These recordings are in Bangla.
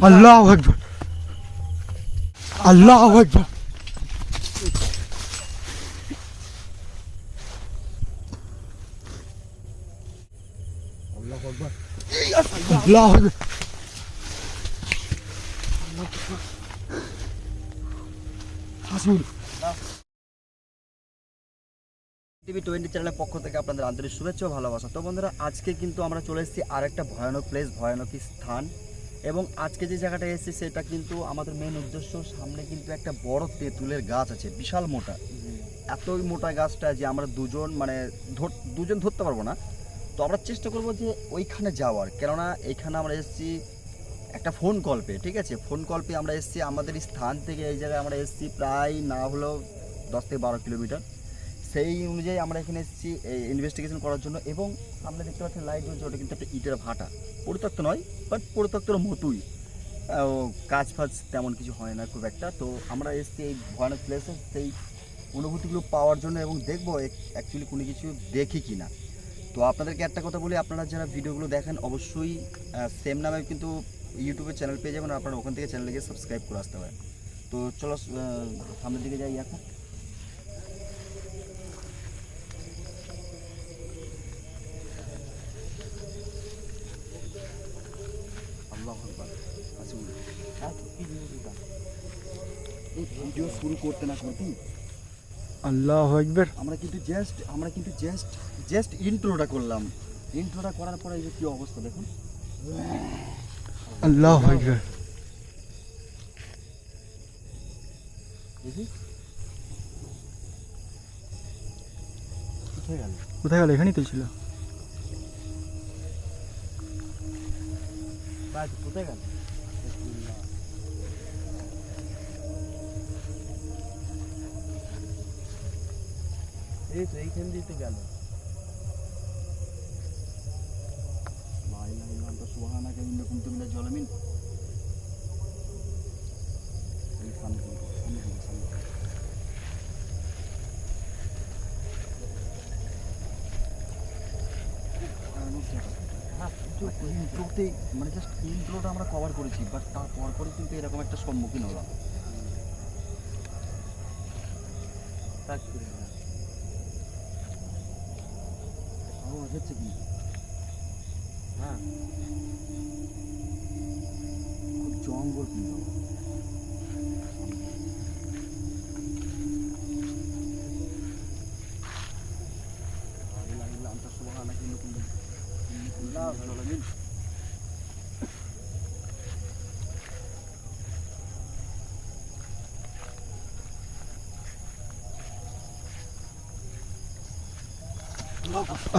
আল্লাহু আকবার, আল্লাহু আকবার। আল্লাহু আকবার। হাসুন টিভি 20 চ্যানেলের পক্ষ থেকে আপনাদের আন্তরিক শুভেচ্ছা ও ভালোবাসা। তো বন্ধুরা, আজকে কিন্তু আমরা চলে এসেছি আরেকটা ভয়ানক প্লেস, ভয়ানক স্থান। এবং আজকে যে জায়গাটা এসেছি সেটা কিন্তু আমাদের মেন উদ্দেশ্য, সামনে কিন্তু একটা বড় তেঁতুলের গাছ আছে, বিশাল মোটা। এতই মোটা গাছটা যে আমরা দুজন ধরতে পারবো না। তো আমরা চেষ্টা করবো যে ওইখানে যাওয়ার, কেননা এইখানে আমরা এসেছি একটা ফোন কল পেয়ে, ঠিক আছে? ফোন কল পেয়ে আমরা এসেছি আমাদের স্থান থেকে এই জায়গায় আমরা এসেছি প্রায় না হলেও 10 থেকে 12 কিলোমিটার। সেই অনুযায়ী আমরা এখানে এসেছি ইনভেস্টিগেশন করার জন্য। এবং সামনে দেখতে পাচ্ছেন লাইট জ্বলছে, ওটা কিন্তু একটা ইটের ভাটা, পরিত্যক্ত নয় বাট পরিত্যক্তর মতোই। কাজ ফাজ তেমন কিছু হয় না খুব একটা। তো আমরা এসেছি এই ভয়ানক প্লেসে সেই অনুভূতিগুলো পাওয়ার জন্য এবং দেখবো অ্যাকচুয়ালি কোনো কিছু দেখি কি না। তো আপনাদেরকে একটা কথা বলি, আপনারা যারা ভিডিওগুলো দেখেন অবশ্যই সেম নামে কিন্তু ইউটিউবে চ্যানেল পেয়ে যাবেন, আপনারা ওখান থেকে চ্যানেলে গিয়ে সাবস্ক্রাইব করে আসতে পারেন। তো চলো সামনের দিকে যাই এখন। আল্লাহু আকবার। এই ভিডিও শুরু করতে না করতেই আল্লাহু আকবার। আমরা কিন্তু জাস্ট ইন্ট্রোটা করলাম। ইন্ট্রোটা করার পরে এই যে কী অবস্থা দেখুন। আল্লাহু আকবার। দেখি কোথায় গেল? কোথায় গেল? এখানেই তো ছিল। কোথায় গেল? এই তো এইখান দিয়ে তো গেল। সুবহানাকা ইন্নী কুনতু মিনাজ জালিমিন। ইন্ট্রোতেই মানে জাস্ট ইন্ট্রোটা আমরা কভার করেছি, বাট তারপর পরে কিন্তু এরকম একটা সম্মুখীন হলাম। আওয়াজ হচ্ছে কি? হ্যাঁ, খুব জঙ্গল কিন্তু।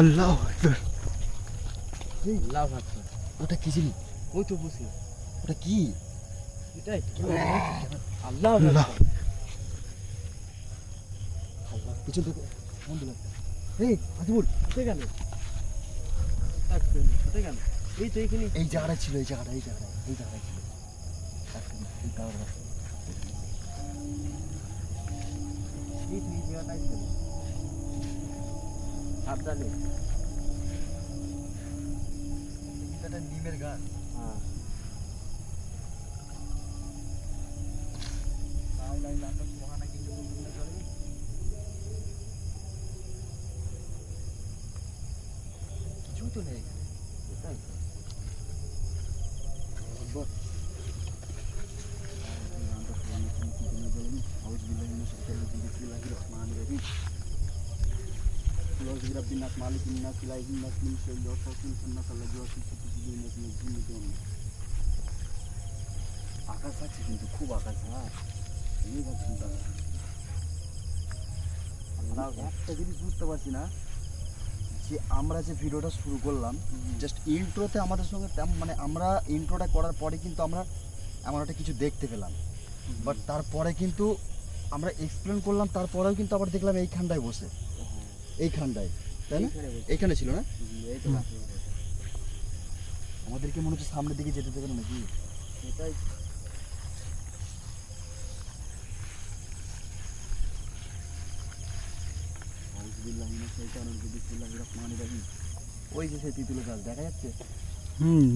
আল্লাহু আকবার। ওটা কি জিনিস? ওই তো বসে ওটা কি? এটাই আল্লাহ আল্লাহ। পিছন থেকে মন দিল। এই আজিবুল কোথায় গেল? কোথায় গেল? এই তো এইখানে এই জায়গাটা ছিল, এই জায়গাটা ছিল। এই টাওয়ার এই তো এই জায়গাটাই ছিল। সাবধানে। এটা নিমের গাছ। হ্যাঁ, কিছুই তো নেই এখানে। এটাই তো। আকাশ আছে কিন্তু খুব আকাশ। হ্যাঁ, আমরা একটা জিনিস বুঝতে পারছি না যে আমরা যে ভিডিওটা শুরু করলাম জাস্ট ইন্ট্রোতে আমাদের সঙ্গে মানে আমরা ইন্ট্রোটা করার পরে কিন্তু আমরা এমন একটা কিছু দেখতে পেলাম, বাট তারপরে কিন্তু আমরা এক্সপ্লেন করলাম, তারপরেও কিন্তু আবার দেখলাম এইখানটায় বসে, এইখানটায়, তাই না? এইখানে ছিল না? এই তো আমাদেরকে মনে হচ্ছে সামনের দিকে যেতে দেবে না নাকি? এটাই ওই যে সেই তেঁতুলের গাছ দেখা যাচ্ছে।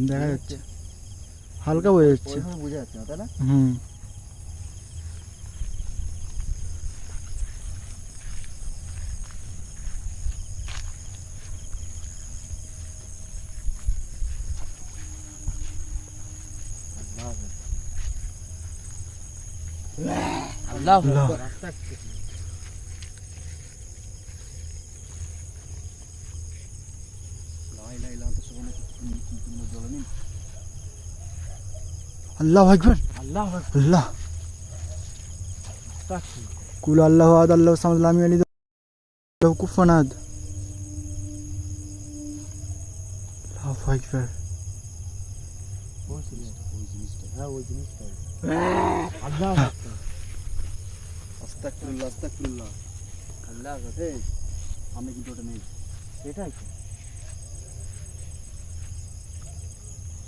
দেখা যাচ্ছে। হালকা বোঝা যাচ্ছে। ওইভাবে বোঝা যাচ্ছে না, তাই না? হুম। আল্লাহ আল্লাহ। লা ইলাহা ইল্লা আনতা সুবহানাকা ইন্নী কুনতু মিনাজ জালিমিন। আল্লাহু আকবার। আল্লাহ আল্লাহ। কুল আল্লাহু আহাদ আল্লাহু সামাদ লাম ইয়ালিদ লাহু কুফুয়ান আহাদ। আল্লাহু আকবার। ওই জিনিসটা, হ্যাঁ ওই জিনিসটাই। আল্লাহ আস্তাগফিরুল্লাহ আস্তাগফিরুল্লাহ। আল্লাহ এই আমি কিন্তু ওটা নেই। এটাই তো।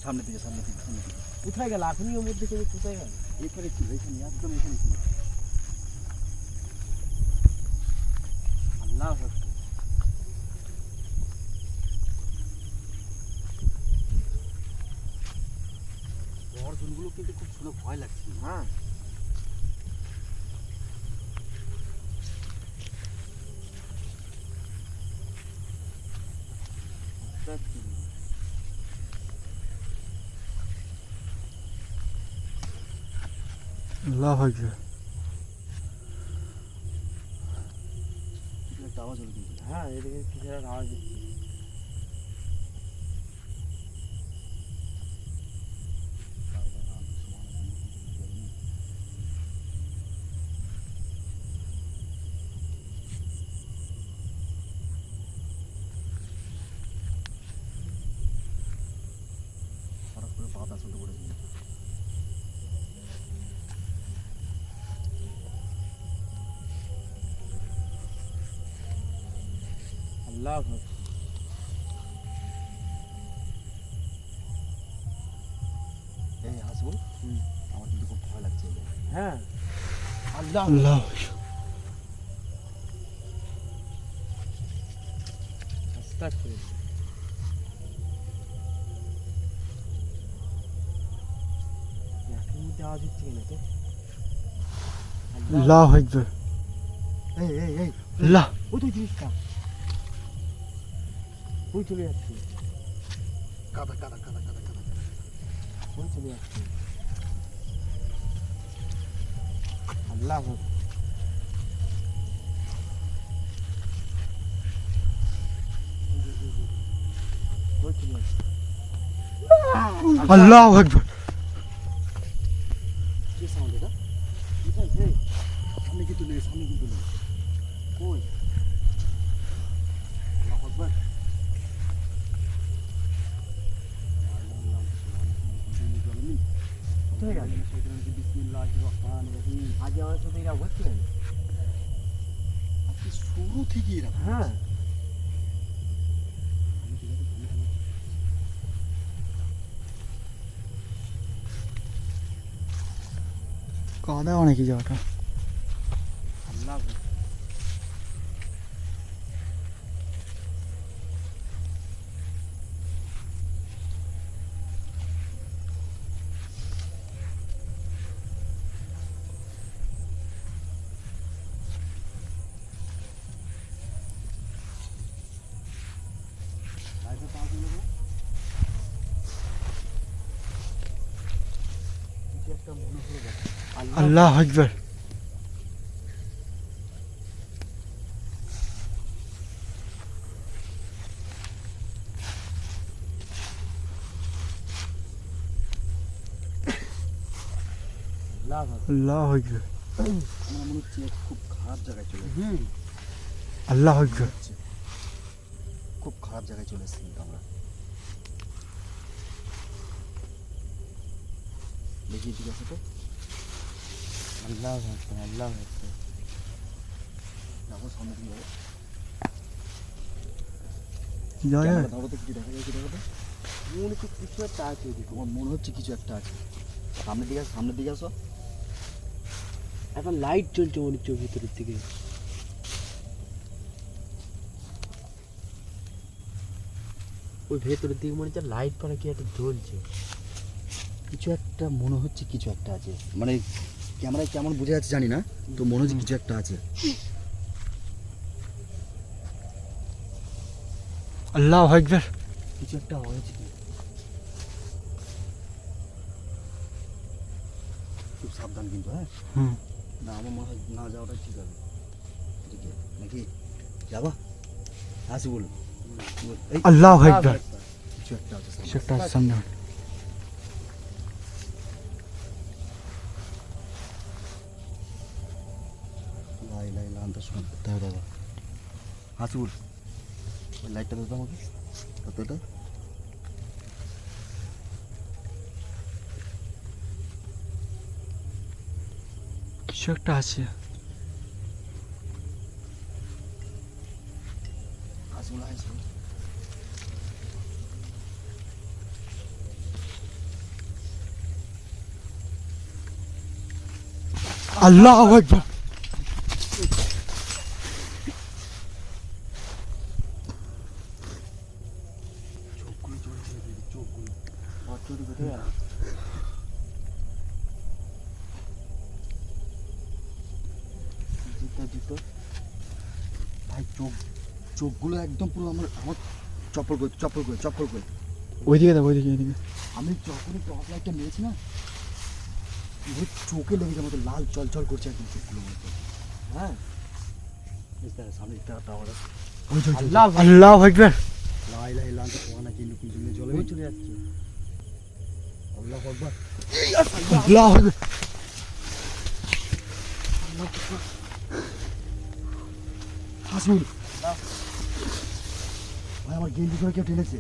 সামনের দিকে সামনের দিকে সামনের দিকে। কোথায় গেল এখনই ওর মধ্যে থেকে কোথায় গেল? এখানে ছিল, এখানে একদম এখানে ছিল। আল্লাহ গর্জনগুলো কিন্তু খুব শুনে ভয় লাগছে। হ্যাঁ আল্লাহু আকবার। কিছু একটা আওয়াজ হলো কিন্তু। হ্যাঁ এদিকে কিসের একটা আওয়াজ দিচ্ছে। হঠাৎ করে পাতা শুনতে পড়েছে। আল্লাহ এই হাসবুল, আমার কিন্তু খুব ভয় লাগছে। হ্যাঁ আল্লাহ আল্লাহু আস্তাগফিরুল্লাহ। একের মধ্যে আওয়াজ হচ্ছে কেন তো? আল্লাহু আকবার। এই এই এই আল্লাহ। ওই তো জিনিসটা ওই চলে যাচ্ছে, কাদা কাদা কাদা কাদা কাদা। ওই চলে যাচ্ছে। আল্লাহ ওই চলে যাচ্ছে। আল্লাহু আকবার। কি সাউন্ড এটা? কোথায় সে? সামনে কিন্তু নেই, সামনে কিন্তু নেই। কই? আল্লাহু আকবার। কোথায় গেল? বিসমিল্লাহির রহমানির রহিম। আজ আমার সাথে এরা হচ্ছে কেন? আজকে শুরু থেকেই এরকম। হ্যাঁ কাদা অনেক এই জায়গাটা। আল্লাহ লাইটে পাওয়া গেল না? কিছু একটা মনে হলো দেখো। আল্লাহু আকবার। আল্লাহ আল্লাহু আকবার। আমার মনে হচ্ছে খুব খারাপ জায়গায় চলে এসেছি। আল্লাহু আকবার। হচ্ছে খুব খারাপ জায়গায় চলে এসেছি কিন্তু আমরা। দেখি ঠিক আছে তো? আল্লাহ আল্লাহ যাবো সামনে দিয়ে যাবো। জায়গা ক্যামেরা ধরো তো, কিছু দেখা যায় কি দেখো তো? মনে হচ্ছে কিছু একটা আছে এদিকে। আমার মনে হচ্ছে কিছু একটা আছে। সামনের দিকে আসো, সামনের দিকে আসো। এখন লাইট জ্বলছে মনে হচ্ছে ভিতরের দিকে। ওই ভেতরের দিকে মনে হচ্ছে লাইট পরে কি একটা জ্বলছে। কিছু একটা মনে হচ্ছে, কিছু একটা আছে, মানে ক্যামেরায় কেমন বোঝা যাচ্ছে জানি না, তো মনে হচ্ছে কিছু একটা আছে। আল্লাহু আকবার। কিছু একটা হয়েছে কি, খুব সাবধান কিন্তু। হ্যাঁ হুম। না, আমার মনে হয় না যাওয়াটা ঠিক হবে। ঠিক আছে নাকি যাবা? আসি বল। এই আল্লাহু আকবার। কিছু একটা আছে কিছু একটা আছে সামনে। লাই লাই লান্ত শোন করতে হবে দাদা। আসি বল, ওই লাইটটা দাও তো আমাকে, কতটা কিছু একটা আছে। আসি বল, আসি বল। আল্লাহু আকবার। চোখগুলো জ্বলছে দিদি, চোখগুলো চোখে কোথায় গেল? জুতো জুতো ভাই, চোখগুলো একদম পুরো আমার আমার চপ্পল করে চপ্পল করে চপ্পল করে। ওইদিকে দেখ, ওইদিকে, ওইদিকে। আমি যখনই টপ লাইটটা মেরেছি না, পুরো চোখে লেগে যাওয়ার মতো লাল চলচল করছে একদম চোখগুলোর মতো। হ্যাঁ সামনে একটা আওয়াজ আছে। ওই চল চল আল্লাহু আকবার। লাই লাই লাল তো পোয়া কিন্তু কি জন্য জলে চলে যাচ্ছে। আল্লাহু আকবার। আল্লাহু আকবার। হাসুন ভাই, আমার গেঞ্জি করে কেউ টেনেছে।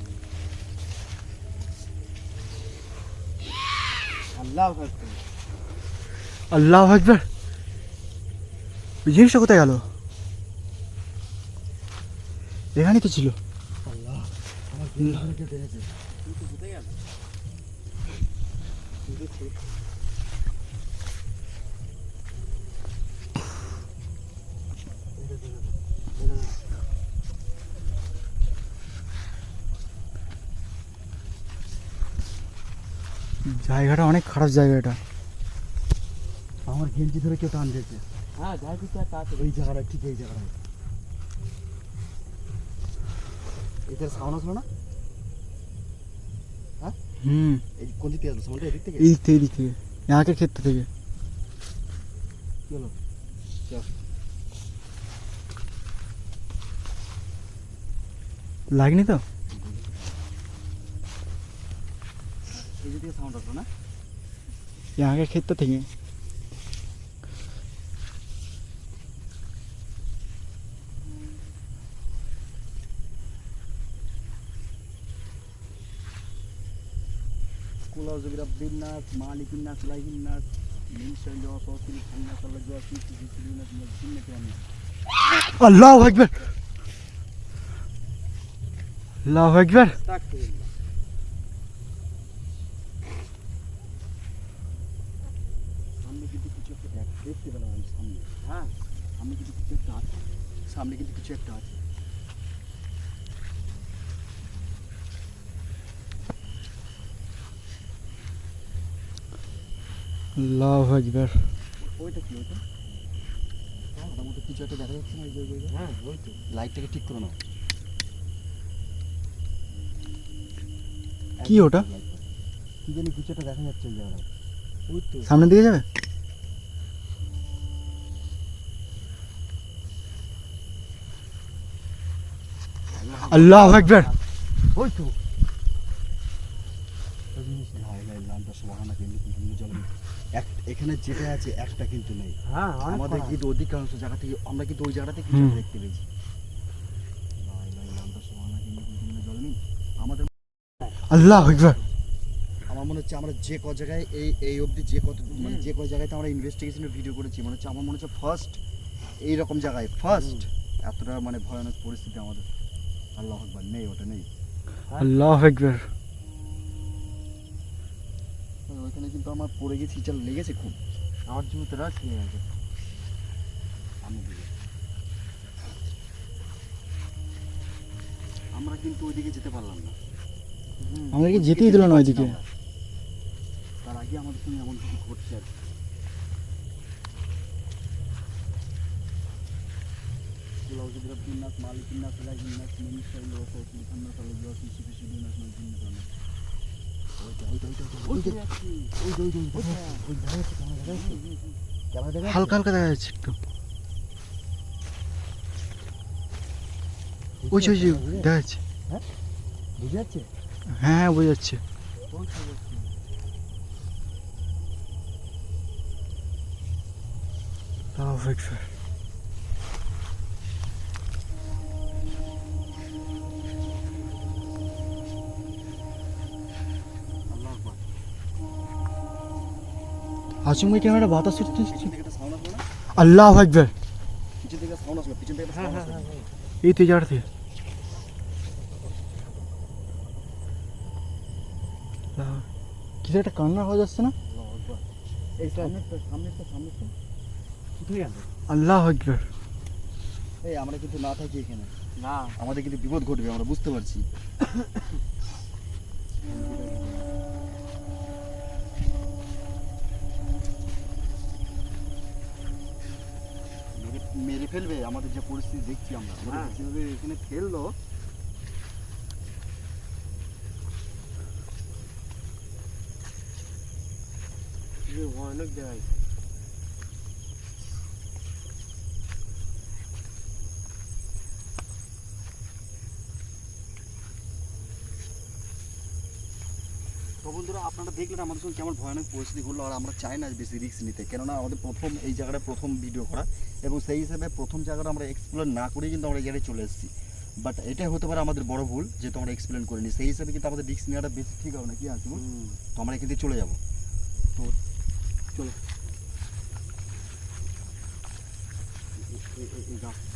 আল্লাহু আকবার। আল্লাহু আকবার। ওই জিনিসটা কোথায় গেল? এখানেই তো ছিল। আল্লাহ, আমার গেঞ্জি করে কেউ টেনেছে। তুই কোথায় গেল? তুই তো ছিল। জায়গাটা অনেক খারাপ জায়গা এটা। আমার গেঞ্জি ধরে কেউ টান দিয়েছে। হ্যাঁ যাই তুই তাড়াতাড়ি। এই জায়গাটা, ঠিক এই জায়গাটা। এটার সাউন্ড আসলো না? হুম। এই কোন দিক থেকে আসলো সাউন্ডটা? এদিক থেকে? এই দিক থেকে, এই দিক থেকে, ইয়াকের ক্ষেত্র থেকে। কি হলো? লাগেনি তো? এই দিক থেকে সাউন্ড আসলো না? ইয়াকের ক্ষেত্র থেকে। কুলা জবিরা বিন্নাস মালিকিন নাস লাইহিন নাস মিন শাইল ওয়াসাতিল খান্নাস আল্লাহ জোয়াসি ফিজিসিলিনাস মিনাজিন্নাতি আমিন। আল্লাহু আকবার। আল্লাহু আকবার। আস্তাগফিরুল্লাহ। সামনে কিন্তু কিছু একটা দেখতে পেলাম আমি সামনে। হ্যাঁ সামনে কিন্তু কিছু একটা আছে, সামনে কিন্তু কিছু একটা আছে। আল্লাহু আকবার। ওইটা কি ওইটা? ওটার মধ্যে কিছু একটা দেখা যাচ্ছে না? ওই যে ওই যে হ্যাঁ ওই তো। লাইটটাকে ঠিক করে নাও। কি ওটা? কি জানি কিছু একটা দেখা যাচ্ছে ওই জায়গায়। ওই তো। সামনের দিকে যাবে? আল্লাহু আকবার। ওই তো লাই লাই লালটা সুবহানাক ইন্নী কুনতু মিনাজ জালিমিন। এখানে যেটা আছে একটা কিন্তু নেই। হ্যাঁ আমাদের কিন্তু অধিকাংশ জায়গা থেকে আমরা কিন্তু ওই জায়গাতে কিছু হুম। একটা দেখতে পেয়েছি। লাই লাই লালটা সুবহানাক ইন্নী কুনতু মিনাজ জালিমিন। আমাদের আল্লাহু আকবার। আমার মনে হচ্ছে আমরা যে ক জায়গায় এই অবধি যে কত মানে যে কয় জায়গাতে আমরা ইনভেস্টিগেশনের ভিডিও করেছি, মনে হচ্ছে আমার মনে হচ্ছে ফার্স্ট এইরকম জায়গায় ফার্স্ট এতটা মানে ভয়ানক পরিস্থিতি আমাদের। আল্লাহ আকবার। নেই, ওটা নেই। আল্লাহু আকবার। ওইখানে কিন্তু আমার পড়ে গেছি, চাল লেগেছে খুব। আমার জুতোটা ছিঁড়ে গেছে। সামনের দিকে আমরা কিন্তু ওইদিকে যেতে পারলাম না। আমাদেরকে ওইদিকে যেতেই দিল না পারছি ওইদিকে। আমরা। আগে আমাদের সঙ্গে এমন কিছু ঘটছে আর কি। Pulau Gebra Pinas, Mali Pinas, Lagi Pinas, Minista Iloso, Sultan Nasal Iloso, Sisi Dinas, Nojin Pinas. হালকা হালকা দেখা যাচ্ছে একটু। ওই ওই দেখা যাচ্ছে। বুঝে যাচ্ছে হ্যাঁ হ্যাঁ বোঝা যাচ্ছে। তাও দেখবে। আচমকা কেন একটা বাতাস উঠছে? পিছন থেকে একটা সাউন্ড আসলো না? আল্লাহু আকবার। পিছন থেকে সাউন্ড আসলো, পিছন থেকে সাউন্ড আসলো। এই তো এই জায়গা থেকে। কিছু একটা কান্নার আওয়াজ আসছে না? এই সামনেরটা কোথায় গেল? আল্লাহু আকবার। এই আমরা কিন্তু না থাকি এখানে, না আমাদের কিন্তু বিপদ ঘটবে, আমরা বুঝতে পারছি। মেরে ফেলবে আমাদের যে পরিস্থিতি দেখছি আমরা, আমাদের যেভাবে এখানে ফেললো। ভয়ানক জায়গায়। তো বন্ধুরা, আপনারা দেখলেন আমাদের সঙ্গে কেমন ভয়ানক পরিস্থিতি ঘটলো। আর আমরা চাই না বেশি রিস্ক নিতে, কেননা আমাদের প্রথম এই জায়গাটা প্রথম ভিডিও করা, এবং সেই হিসাবে প্রথম জায়গাটা আমরা এক্সপ্লোর না করেই কিন্তু আমরা এই জায়গায় চলে এসেছি। বাট এটাই হতে পারে আমাদের বড় ভুল, যেহেতু আমরা এক্সপ্লেন করিনি। সেই হিসাবে কিন্তু আমাদের রিস্ক নেওয়াটা বেশি ঠিক হবে না, কি আছে? তো আমরা এখান থেকে চলে যাবো। তো চলো,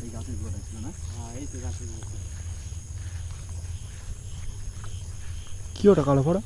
এই গাছের গোড়াটা ছিল না? হ্যাঁ এই তো গাছের কি ওটা কালো পড়া?